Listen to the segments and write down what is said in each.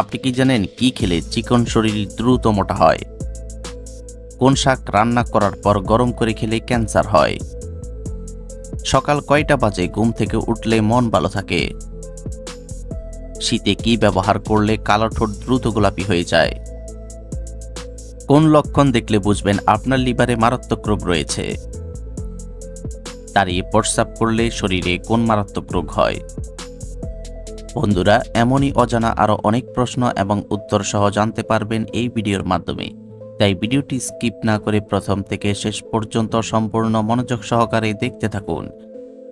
আপনি কি জানেন কি খেলে চিকন শরীর দ্রুত মোটা হয়? কোন শাক রান্না করার পর গরম করে খেলে ক্যান্সার হয়? সকাল কয়টা বাজে ঘুম থেকে উঠলে মন ভালো থাকে? শীতে কি ব্যবহার করলে কালো ঠোঁট দ্রুত গোলাপি হয়ে যায়? কোন লক্ষণ দেখলে বুঝবেন আপনার লিভারে মারাত্মক রোগ রয়েছে? দাঁড়িয়ে প্রস্রাব করলে শরীরে কোন মারাত্মক রোগ হয়? বন্ধুরা, এমনই অজানা আরও অনেক প্রশ্ন এবং উত্তর সহ জানতে পারবেন এই ভিডিওর মাধ্যমে। তাই ভিডিওটি স্কিপ না করে প্রথম থেকে শেষ পর্যন্ত সম্পূর্ণ মনোযোগ সহকারে দেখতে থাকুন।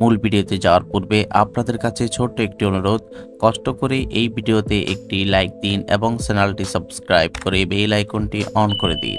মূল ভিডিওতে যাওয়ার পূর্বে আপনাদের কাছে ছোট্ট একটি অনুরোধ, কষ্ট করে এই ভিডিওতে একটি লাইক দিন এবং চ্যানেলটি সাবস্ক্রাইব করে বেল আইকনটি অন করে দিন।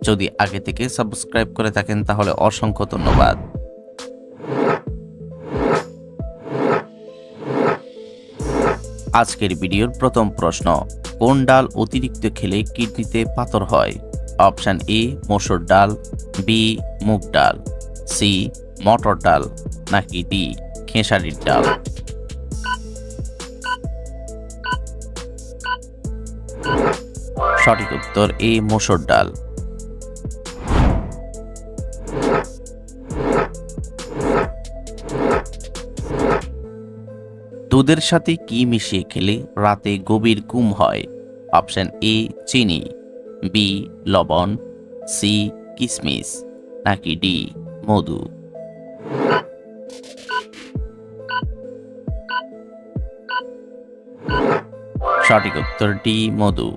যদি আগে থেকে সাবস্ক্রাইব করে থাকেন তাহলে অসংখ্য ধন্যবাদ। আজকের ভিডিওর প্রথম প্রশ্ন, কোন ডাল অতিরিক্ত খেলে কিডনিতে পাথর হয়? অপশন এ মসুর ডাল, বি মুগ ডাল, সি মটর ডাল, নাকি ডি খেসারির ডাল? সঠিক উত্তর এ মসুর ডাল। দুধের সাথে কি মিশিয়ে খেলে রাতে গভীর ঘুম হয়? অপশন এ চিনি, বি লবণ, সি কিশমিশ, নাকি ডি মধু? সঠিক উত্তর ডি মধু।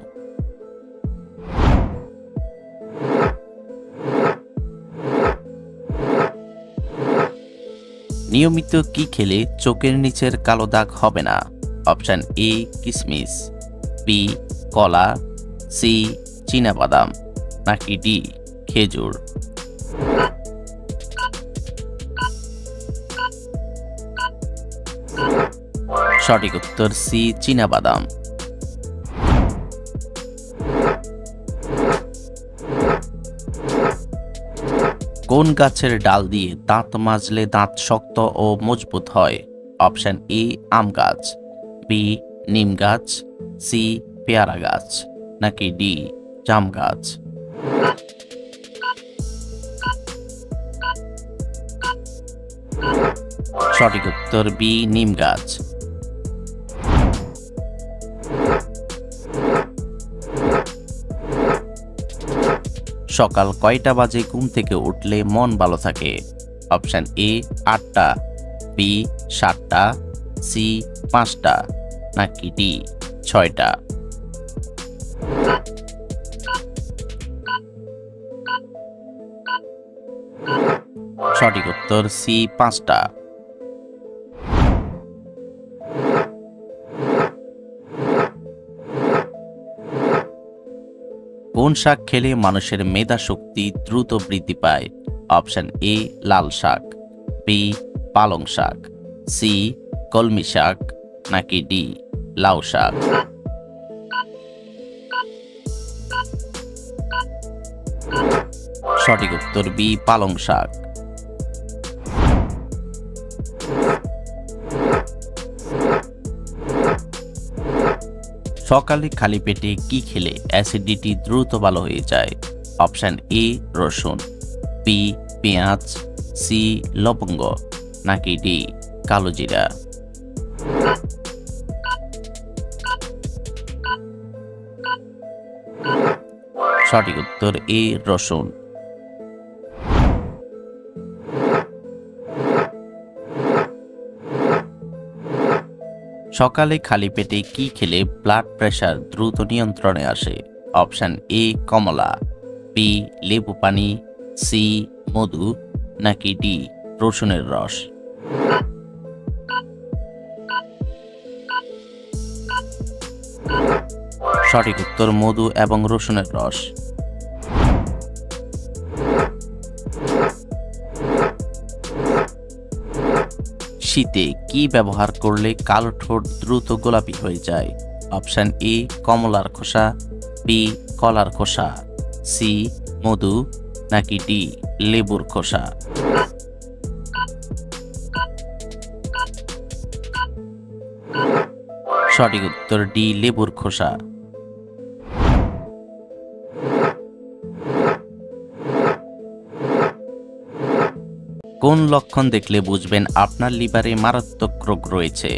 নিয়মিত কি খেলে চোখের নিচের কালো দাগ হবে না? অপশন এ কিশমিশ, বি কলা, সি চীনাবাদাম, নাকি ডি খেজুর? সঠিক উত্তর সি চীনাবাদাম। কোন গাছের ডাল দিয়ে দাঁত মাজলে দাঁত শক্ত ও মজবুত হয়? অপশন এ আম গাছ, বি নিম গাছ, সি পেয়ারা গাছ, নাকি ডি জাম গাছ? সঠিক উত্তর বি নিম গাছ। সকাল কয়টা বাজে ঘুম থেকে উঠলে মন ভালো থাকে? অপশন এ 8টা, বি 7টা, সি 5টা, নাকি ডি 6টা? সঠিক উত্তর সি 5টা। কোন শাক খেলে মানুষের মেধা শক্তি দ্রুত বৃদ্ধি পায়? অপশন এ লাল শাক, বি পালং শাক, সি কলমি শাক, নাকি ডি লাউ শাক? সঠিক উত্তর বি পালং শাক। সকালে খালি পেটে কি খেলে অ্যাসিডিটি দ্রুত ভালো হয়ে যায়? অপশন এ রসুন, বি পেঁয়াজ, সি লবঙ্গ, নাকি ডি কালো জিরা? সঠিক উত্তর এ রসুন। সকালে খালি পেটে কি খেলে ব্লাড প্রেশার দ্রুত নিয়ন্ত্রণে আসে? অপশন এ কমলা, বি লেবু পানি, সি মধু, নাকি ডি রসুনের রস? সঠিক উত্তর মধু এবং রসুনের রস। শীতে কি ব্যবহার করলে কালো ঠোঁট দ্রুত গোলাপি হয়ে যায়? অপশন এ কমলার খোসা, বি কলার খোসা, সি মধু, নাকি ডি লেবুর খোসা? সঠিক উত্তর ডি লেবুর খোসা। কোন লক্ষণ দেখলে বুঝবেন আপনার লিভারে মারাত্মক রোগ রয়েছে?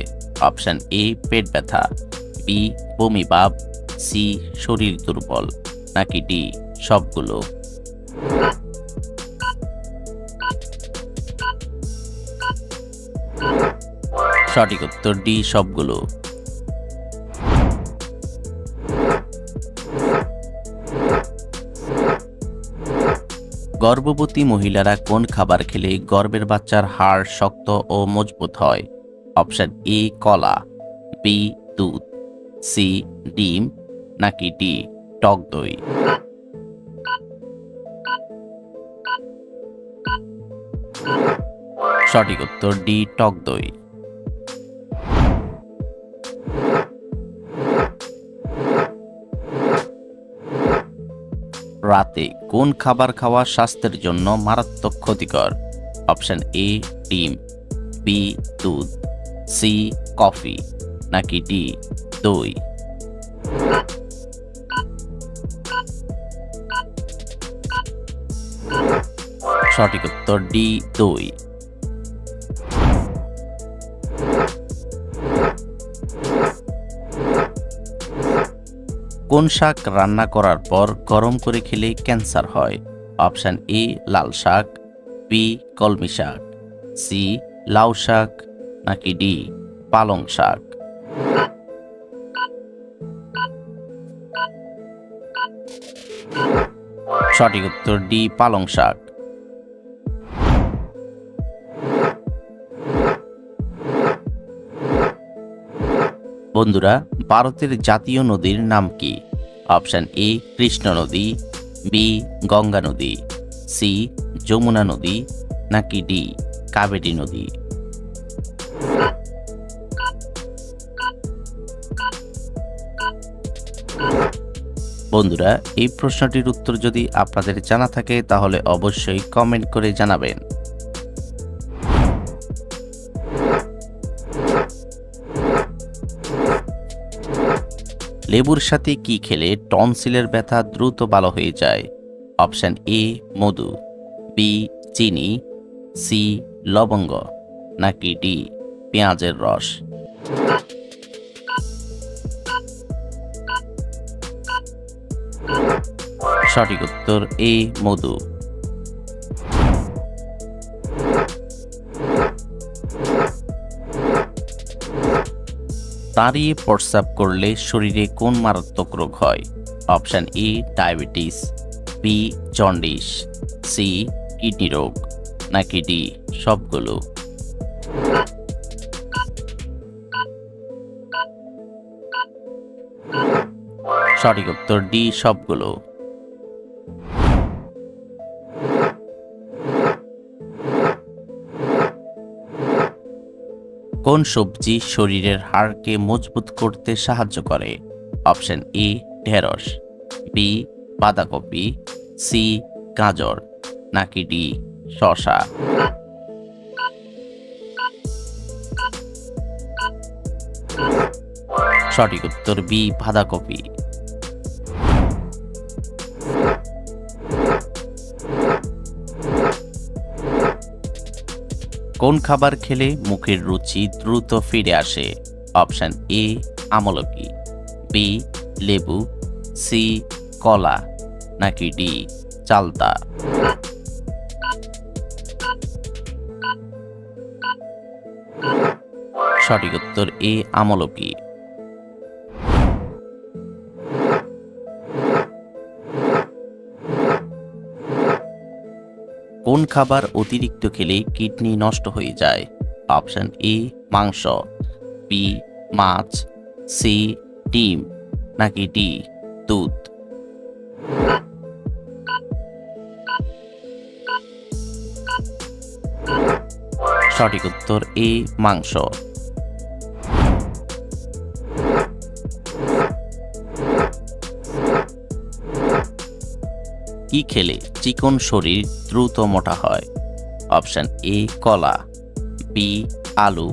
অপশন এ পেট ব্যথা, বি বমি ভাব, সি শরীর দুর্বল, নাকি ডি সবগুলো? সঠিক উত্তর ডি সবগুলো। গর্ভবতী মহিলারা কোন খাবার খেলে গর্ভের বাচ্চার হাড় শক্ত ও মজবুত হয়? অপশন এ কলা, বি দুধ, সি ডিম, নাকি ডি টক দই? সঠিক উত্তর ডি টক দই। রাতে কোন খাবার খাওয়া স্বাস্থ্যের জন্য মারাত্মক ক্ষতিকর? অপশন এ ডিম, বি দুধ, সি কফি, নাকি ডি দই? সঠিক উত্তর ডি দই। কোন শাক রান্না করার পর গরম করে খেলে ক্যান্সার হয়? অপশন এ লাল শাক, বি কলমি শাক, সি লাউ শাক, নাকি ডি পালং শাক? সঠিক উত্তর ডি পালং শাক। বন্ধুরা, ভারতের জাতীয় নদীর নাম কি? অপশন এ কৃষ্ণ নদী, বি গঙ্গা নদী, সি যমুনা নদী, নাকি ডি কাবেরী নদী? বন্ধুরা, এই প্রশ্নটির উত্তর যদি আপনাদের জানা থাকে তাহলে অবশ্যই কমেন্ট করে জানাবেন। লেবুর সাথে কি খেলে টনসিলের ব্যথা দ্রুত ভালো হয়ে যায়? অপশন এ মধু, বি চিনি, সি লবঙ্গ, নাকি ডি পেঁয়াজের রস? সঠিক উত্তর এ মধু। দাঁড়িয়ে প্রস্রাব করলে শরীরে কোন মারাত্মক রোগ হয়? Option A diabetes, B jaundice, C kidney রোগ, নাকি ডি সবগুলো? সঠিক উত্তর ডি সবগুলো। কোন সবজি শরীরের হাড়কে মজবুত করতে সাহায্য করে? অপশন এ ঢেঁড়স, বি বাঁধাকপি, সি গাজর, নাকি ডি শসা? সঠিক উত্তর বি বাঁধাকপি। কোন খাবার খেলে মুখের রুচি দ্রুত ফিরে আসে? অপশন এ আমলকি, বি লেবু, সি কলা, নাকি ডি চালতা? সঠিক উত্তর এ আমলকি। কোন খাবার অতিরিক্ত খেলে কিডনি নষ্ট হয়ে যায়? অপশন এ মাংস, বি মাছ, সি ডিম, নাকি ডি দুধ? সঠিক উত্তর এ মাংস। কি খেলে চিকন শরীর দ্রুত মোটা হয়? অপশন এ কলা, বি আলু,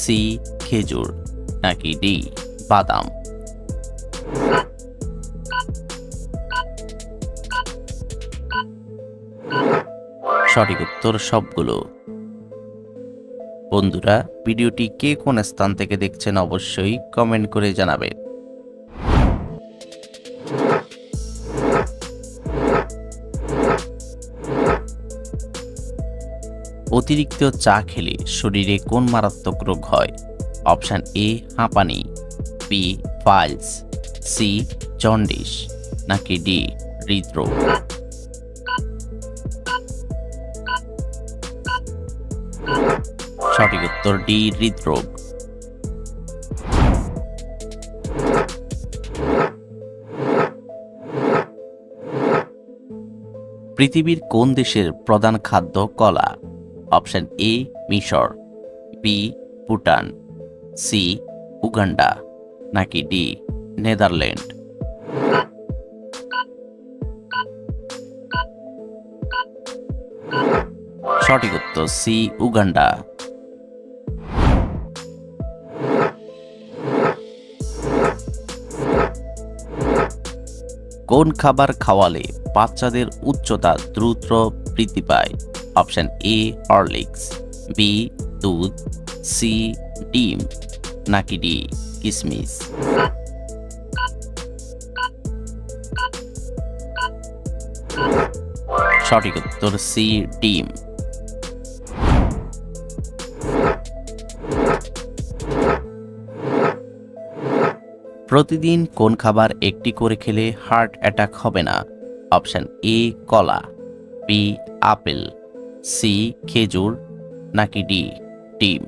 সি খেজুর, নাকি ডি বাদাম। সঠিক উত্তর সবগুলো। বন্ধুরা, ভিডিওটি কে কোন স্থান থেকে দেখছেন অবশ্যই কমেন্ট করে জানাবেন। অতিরিক্ত চা খেলে শরীরে কোন মারাত্মক রোগ হয়? অপশন এ হাঁপানি, বি পাইলস, সি জন্ডিস, নাকি ডি হৃদরোগ। সঠিক উত্তর ডি হৃদরোগ। পৃথিবীর কোন দেশের প্রধান খাদ্য কলা? অপশন এ মিশর, বি ভুটান, সি উগান্ডা, নাকি ডি নেদারল্যান্ড। সঠিক উত্তর সি উগান্ডা। কোন খাবার খাওয়ালে বাচ্চাদের উচ্চতা দ্রুত বৃদ্ধি পায়? অপশন এ হরলিক্স, বি দুধ, সি ডিম, নাকি ডি কিশমিশ। সঠিক উত্তর সি ডিম। প্রতিদিন কোন খাবার একটি করে খেলে হার্ট অ্যাটাক হবে না? অপশন এ কলা, বি আপেল, সি খেজুর, নাকি ডি ডিম।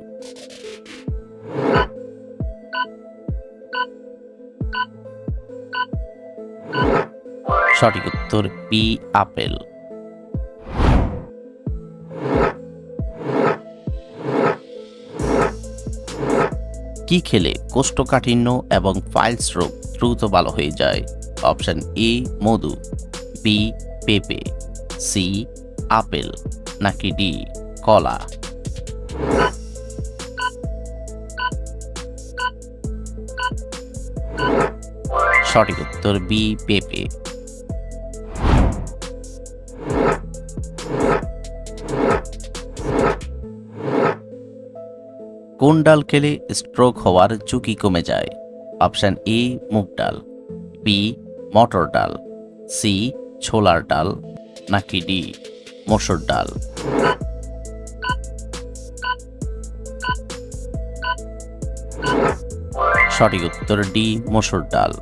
সঠিক উত্তর বি আপেল। কি খেলে কোষ্ঠকাঠিন্য এবং পাইলস রোগ দ্রুত ভালো হয়ে যায়? অপশন এ মধু, বি পেঁপে, সি আপেল, নাকি ডি কলা। সঠিক উত্তর বি পেঁপে। কোন ডাল খেলে স্ট্রোক হওয়ার ঝুঁকি কমে যায়? অপশন এ মুগ ডাল, বি মটর ডাল, সি ছোলার ডাল, নাকি ডি মসুর ডাল। সঠিক উত্তর ডি মসুর ডাল।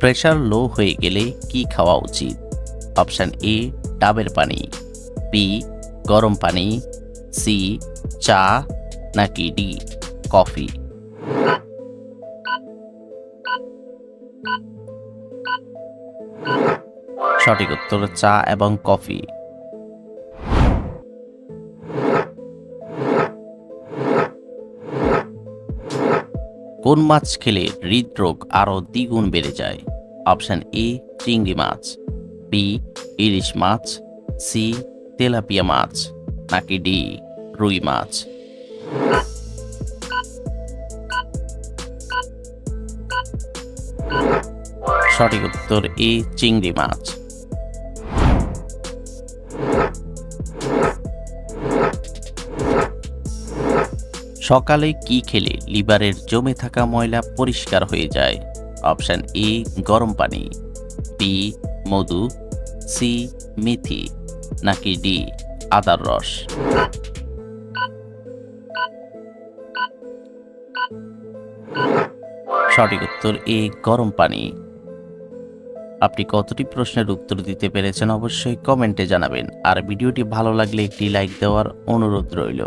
প্রেশার লো হয়ে গেলে কি খাওয়া উচিত? অপশন এ ডাবের পানি, বি গরম পানি, সি চা, নাকি ডি কফি। সঠিক উত্তর চা এবং কফি। কোন মাছ খেলে হৃদরোগ আরো দ্বিগুণ বেড়ে যায়? অপশন এ চিংড়ি মাছ, বি ইলিশ মাছ, সি তেলাপিয়া মাছ, নাকি ডি রুই মাছ। সঠিক উত্তর এ চিংড়ি মাছ। সকালে কি খেলে লিভারের জমে থাকা ময়লা পরিষ্কার হয়ে যায়? অপশন এ গরম পানি, বি মধু, সি মেথি, নাকি ডি আদার রস। সঠিক উত্তর এ গরম পানি। আপনি কতটি প্রশ্নের উত্তর দিতে পেরেছেন অবশ্যই কমেন্টে জানাবেন, আর ভিডিওটি ভালো লাগলে একটি লাইক দেওয়ার অনুরোধ রইল।